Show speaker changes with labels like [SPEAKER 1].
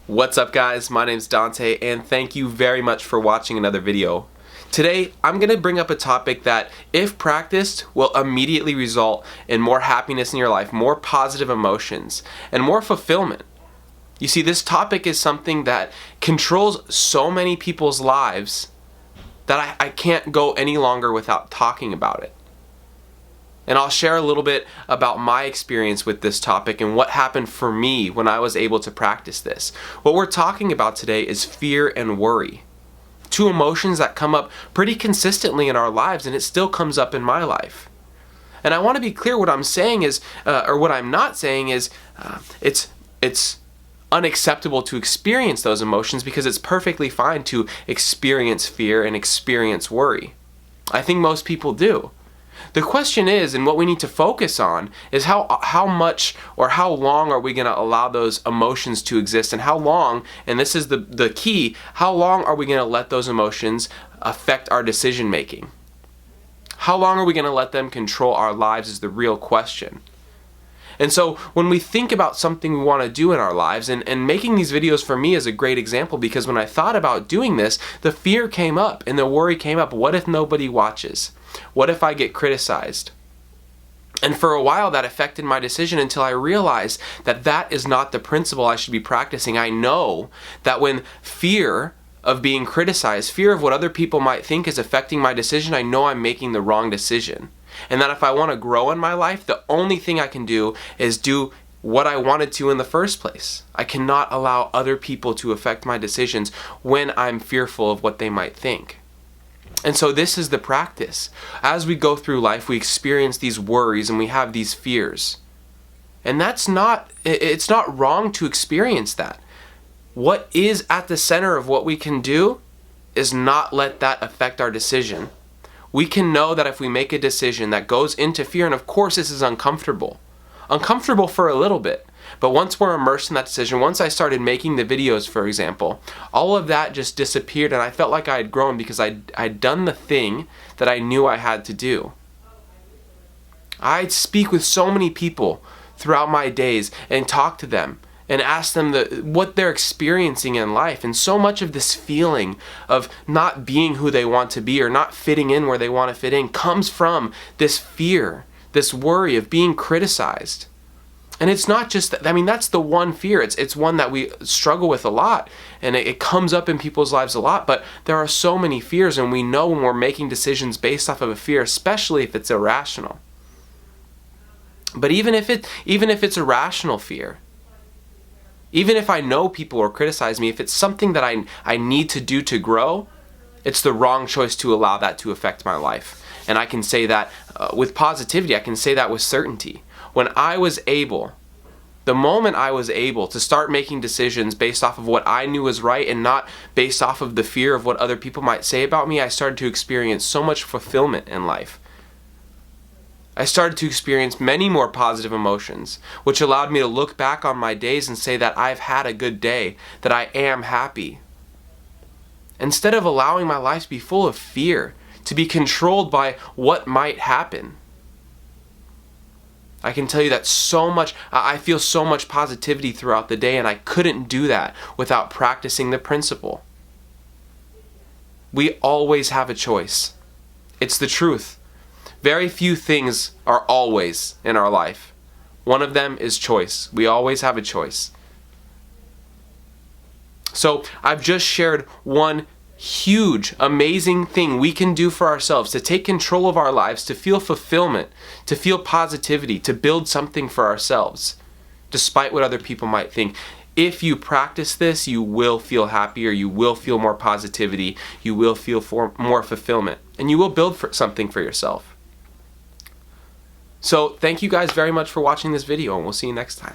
[SPEAKER 1] What's up guys, my name's Dante and thank you very much for watching another video. Today I'm going to bring up a topic that, if practiced, will immediately result in more happiness in your life, more positive emotions, and more fulfillment. You see, this topic is something that controls so many people's lives that I can't go any longer without talking about it. And I'll share a little bit about my experience with this topic and what happened for me when I was able to practice this. What we're talking about today is fear and worry. Two emotions that come up pretty consistently in our lives, and it still comes up in my life. And I want to be clear, what I'm saying is, or what I'm not saying is, it's unacceptable to experience those emotions, because it's perfectly fine to experience fear and experience worry. I think most people do. The question is, and what we need to focus on, is how much or how long are we going to allow those emotions to exist, and how long, and this is the key, how long are we going to let those emotions affect our decision making? How long are we going to let them control our lives is the real question. And so when we think about something we want to do in our lives, and making these videos for me is a great example, because when I thought about doing this, the fear came up and the worry came up. What if nobody watches? What if I get criticized? And for a while that affected my decision, until I realized that that is not the principle I should be practicing. I know that when fear of being criticized, fear of what other people might think is affecting my decision, I know I'm making the wrong decision. And that if I want to grow in my life, the only thing I can do is do what I wanted to in the first place. I cannot allow other people to affect my decisions when I'm fearful of what they might think. And so this is the practice. As we go through life, we experience these worries and we have these fears. And it's not wrong to experience that. What is at the center of what we can do is not let that affect our decision. We can know that if we make a decision that goes into fear, and of course this is uncomfortable for a little bit, but once we're immersed in that decision, once I started making the videos, for example, all of that just disappeared, and I felt like I had grown because I'd done the thing that I knew I had to do. I'd speak with so many people throughout my days and talk to them and ask them what they're experiencing in life. And so much of this feeling of not being who they want to be, or not fitting in where they want to fit in, comes from this fear, this worry of being criticized. And it's not just that, I mean, that's the one fear. It's one that we struggle with a lot, and it comes up in people's lives a lot. But there are so many fears, and we know when we're making decisions based off of a fear, especially if it's irrational. But even if it's a rational fear, even if I know people will criticize me, if it's something that I need to do to grow, it's the wrong choice to allow that to affect my life. And I can say that with positivity. I can say that with certainty. When I was able, the moment I was able to start making decisions based off of what I knew was right and not based off of the fear of what other people might say about me, I started to experience so much fulfillment in life. I started to experience many more positive emotions, which allowed me to look back on my days and say that I've had a good day, that I am happy. Instead of allowing my life to be full of fear, to be controlled by what might happen. I can tell you that I feel so much positivity throughout the day, and I couldn't do that without practicing the principle. We always have a choice. It's the truth. Very few things are always in our life. One of them is choice. We always have a choice. So I've just shared one huge, amazing thing we can do for ourselves to take control of our lives, to feel fulfillment, to feel positivity, to build something for ourselves, despite what other people might think. If you practice this, you will feel happier, you will feel more positivity, you will feel more fulfillment, and you will build something for yourself. So thank you guys very much for watching this video, and we'll see you next time.